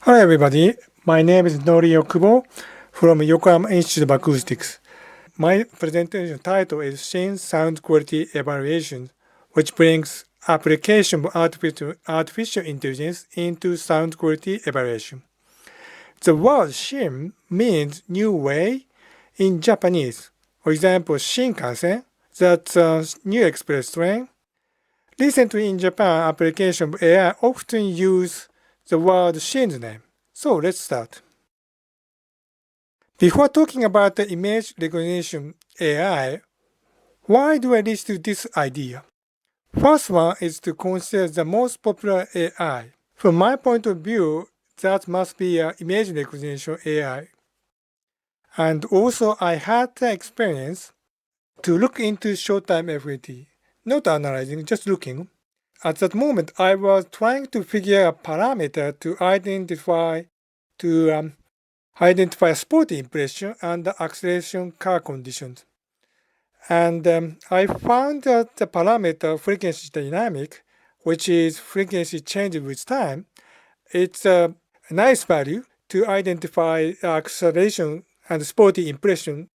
Hello everybody, my name is Norio Kubo from Yokohama Institute of Acoustics. My presentation title is Shin-Sound Quality Evaluation, which brings application of artificial intelligence into sound quality evaluation. The word Shin means new way in Japanese. For example, Shinkansen, that's a new express train. Recently in Japan, application of AI often use the word Shin's name. So let's start. Before talking about the image recognition AI, why do I lead to this idea? First one is to consider the most popular AI. From my point of view, that must be an image recognition AI. And also I had the experience to look into short-time FET, not analyzing, just looking. At that moment, I was trying to figure a parameter to identify spot impression and the acceleration car conditions. And I found that the parameter frequency dynamic, which is frequency change with time, it's a nice value to identify acceleration and spotty impression.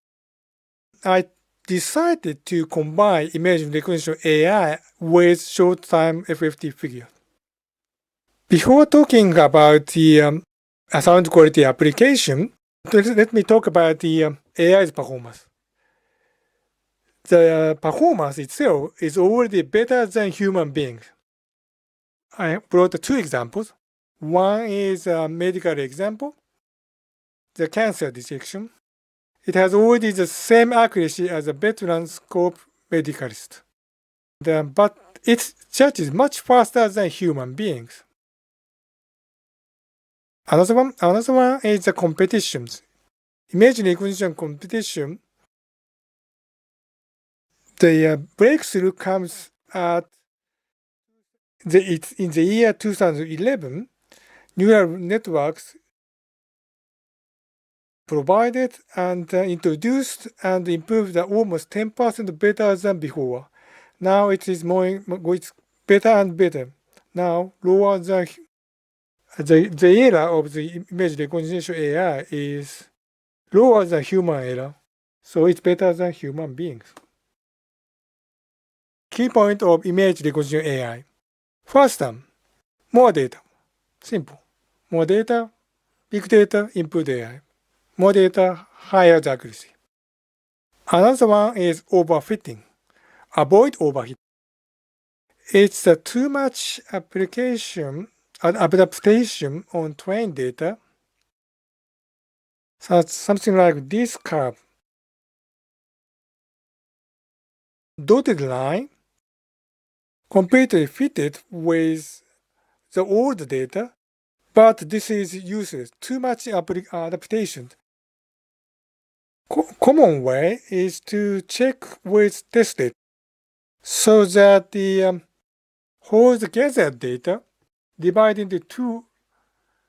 I decided to combine image recognition AI with short-time FFT figure. Before talking about the sound quality application, let me talk about the AI's performance. The performance itself is already better than human beings. I brought two examples. One is a medical example, the cancer detection. It has already the same accuracy as a veteran scope medicalist. But its judges much faster than human beings. Another one is the competitions. Image recognition competition. The breakthrough comes at in the year 2011. Neural networks provided and introduced and improved almost 10% better than before. Now it is it's better and better. Now lower than the error of the image recognition AI is lower than human error, so it's better than human beings. Key point of image recognition AI. First one, more data. Simple. More data, big data, input AI. More data, higher the accuracy. Another one is overfitting. Avoid overfitting. It's too much adaptation on trained data. So it's something like this curve. Dotted line completely fitted with the old data, but this is useless. Too much adaptation. Common way is to check with tested so that the whole gathered data divided into two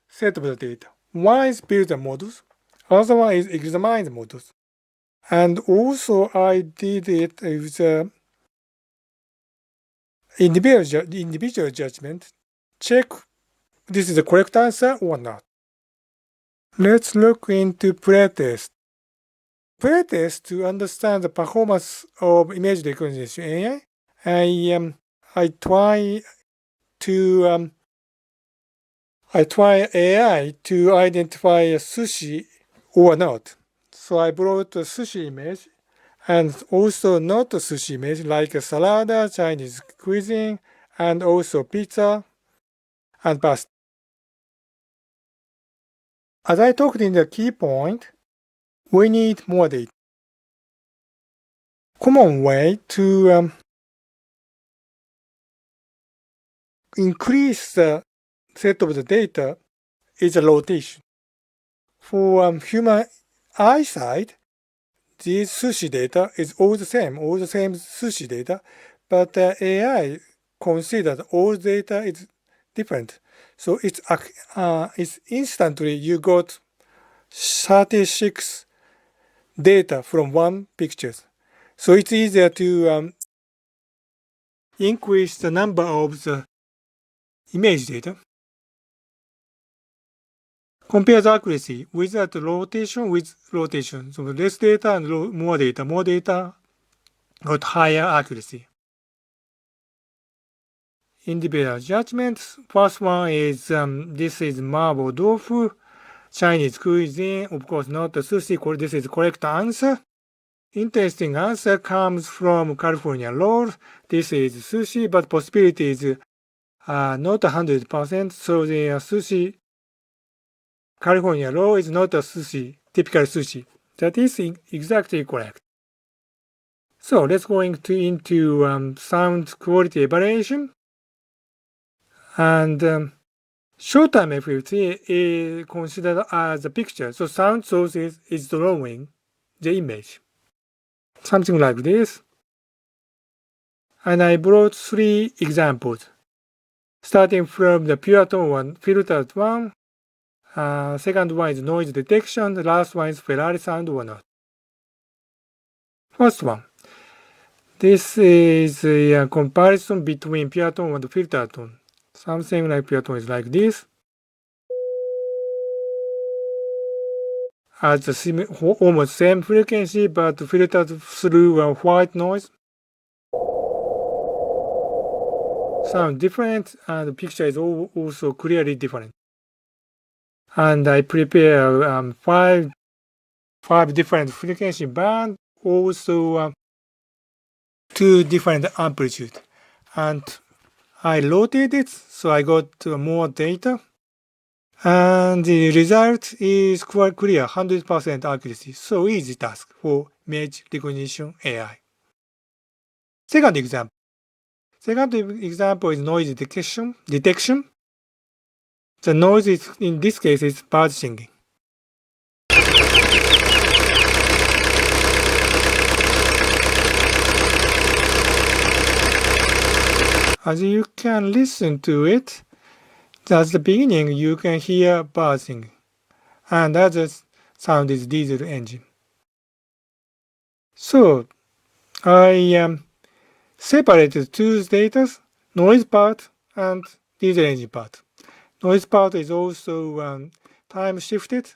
sets of the data. One is build the models, other one is examine the models. And also I did it with individual judgment, check this is the correct answer or not. Let's look into pretest. Pretest to understand the performance of image recognition AI. I try AI to identify a sushi or not. So I brought a sushi image and also not a sushi image like a salad, Chinese cuisine, and also pizza and pasta. As I talked in the key point, we need more data. Common way to increase the set of the data is a rotation. For human eyesight, this sushi data is all the same sushi data, but AI considered all data is different. So it's instantly you got 36 data from one picture. So it's easier to increase the number of the image data. Compare the accuracy without rotation with rotation. So less data and more data. More data got higher accuracy. Individual judgments. First one is this is marble tofu, Chinese cuisine. Of course, not the sushi. This is correct answer. Interesting answer comes from California roll. This is sushi, but possibility is not 100%. So the sushi California roll is not a sushi, typical sushi. That is exactly correct. So let's go into sound quality evaluation. And short-term FFT is considered as a picture. So sound source is drawing the image. Something like this. And I brought 3 examples. Starting from the pure tone one, filtered one. Second one is noise detection. The last one is Ferrari sound or not. First one. This is a comparison between pure tone and filtered tone. Something like pure tone is like this. At the almost same frequency, but filtered through a white noise. Sound different, and the picture is also clearly different. And I prepare 5 different frequency bands, also 2 different amplitude. And I loaded it, so I got more data. And the result is quite clear, 100% accuracy. So easy task for image recognition AI. Second example. Second example is noise detection. The noise is, in this case, is bird singing. As you can listen to it, at the beginning you can hear bird singing, and other sound is diesel engine. So I separated 2 data, noise part and diesel engine part. Noise part is also time shifted,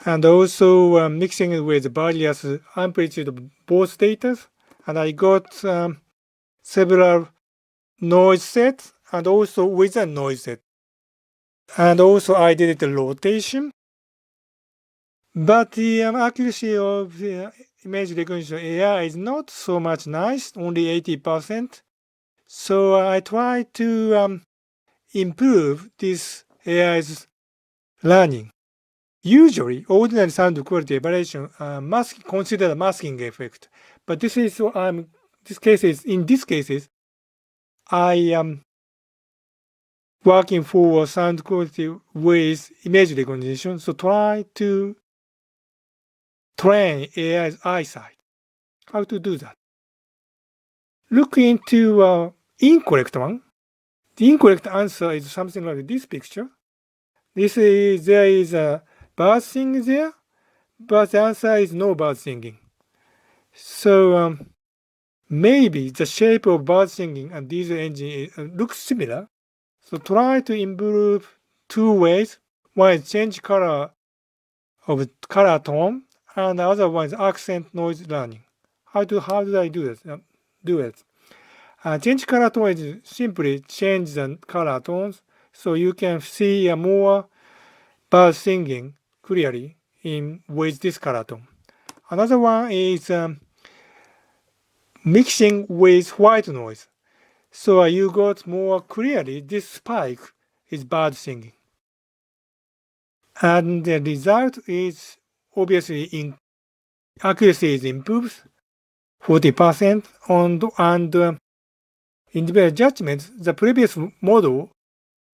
and also mixing it with various amplitude of both data, and I got several noise sets and also with a noise set. And also I did the rotation. But the accuracy of the image recognition AI is not so much nice, only 80%. So I try to improve this AI's learning. Usually, ordinary sound quality evaluation must consider the masking effect. But this is in these cases, I am working for sound quality with image recognition. So try to train AI's eyesight. How to do that? Look into incorrect one. The incorrect answer is something like this picture. There is a bird singing there, but the answer is no bird singing. So maybe the shape of bird singing and diesel engine looks similar. So try to improve 2 ways. One is change color of color tone, and the other one is accent noise learning. How do I do it? Change color tone is simply change the color tones, so you can see more bird singing clearly with this color tone. Another one is mixing with white noise, so you got more clearly this spike is bird singing. And the result is obviously accuracy is improved 40%, and individual judgment, the previous model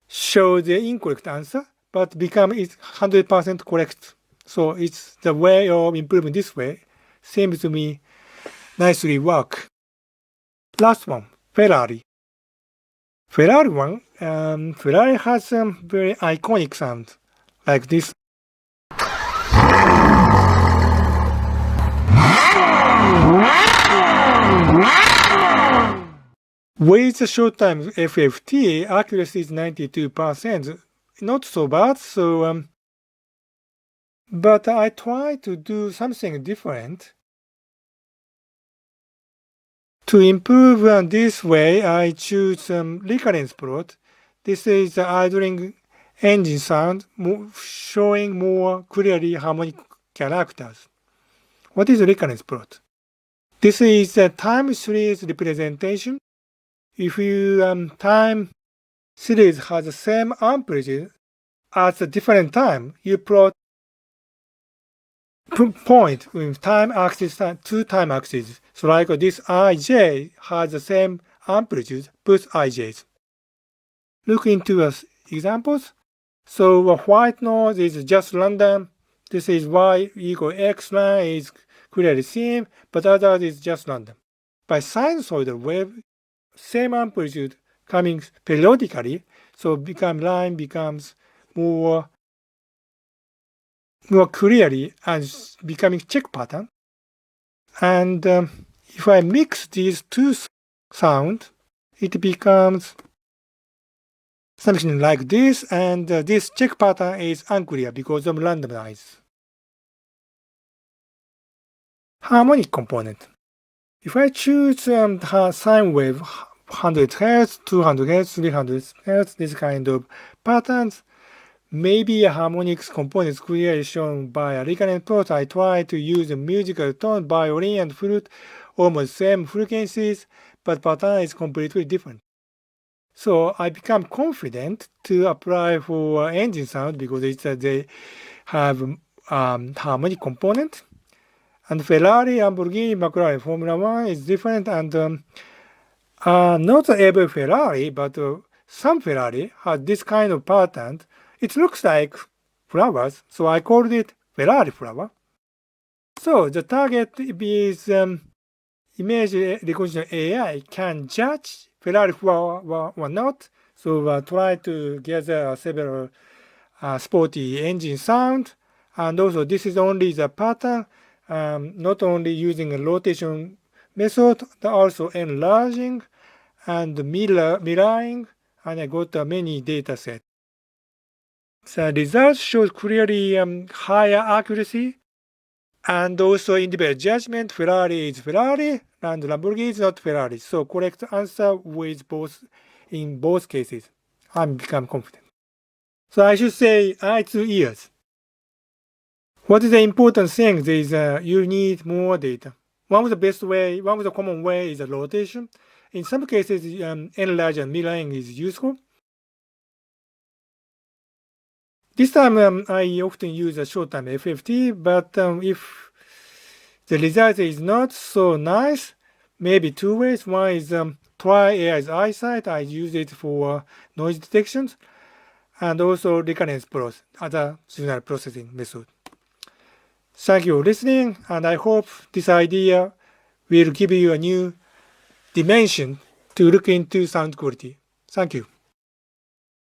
showed the incorrect answer, but become 100% correct. So it's the way of improving this way. Seems to me nicely work. Last one, Ferrari. Ferrari has some very iconic sound like this. With the short time FFT, accuracy is 92%. not so bad. But I try to do something different. To improve this way, I choose recurrence plot. This is the idling engine sound showing more clearly harmonic characters. What is recurrence plot? This is a time series representation. If your time series has the same amplitude at a different time, you plot point with time axis two time axes. So like this ij has the same amplitude, both ij's. Look into examples. So a white noise is just random. This is y equal x line is clearly seen, but others is just random. By sinusoidal wave, same amplitude coming periodically, so line becomes more clearly and becoming check pattern. And if I mix these two sounds, it becomes something like this, and this check pattern is unclear because of randomness. Harmonic component. If I choose sine wave 100 Hz, 200 Hz, 300 Hz, this kind of patterns, maybe a harmonics component is clearly shown by a recurrent plot. I try to use a musical tone, violin and flute, almost same frequencies, but pattern is completely different. So I become confident to apply for engine sound because they have harmonic component. And Ferrari, Lamborghini, McLaren, Formula One is different, and not every Ferrari, but some Ferrari has this kind of pattern. It looks like flowers, so I called it Ferrari flower. So the target is image recognition AI can judge Ferrari flower or not. So try to gather several sporty engine sound, and also this is only the pattern. Not only using a rotation method, but also enlarging and mirroring, and I got many data sets. The results show clearly higher accuracy and also individual judgment. Ferrari is Ferrari and Lamborghini is not Ferrari. So correct answer with both in both cases. I'm become confident. So I should say eye to ears. What is the important thing is you need more data. One of the common way is a rotation. In some cases, enlarge and mirroring is useful. This time, I often use a short-time FFT, but if the result is not so nice, maybe two ways. One is try AI's eyesight. I use it for noise detections, and also recurrence process, other signal processing method. Thank you for listening, and I hope this idea will give you a new dimension to look into sound quality. Thank you.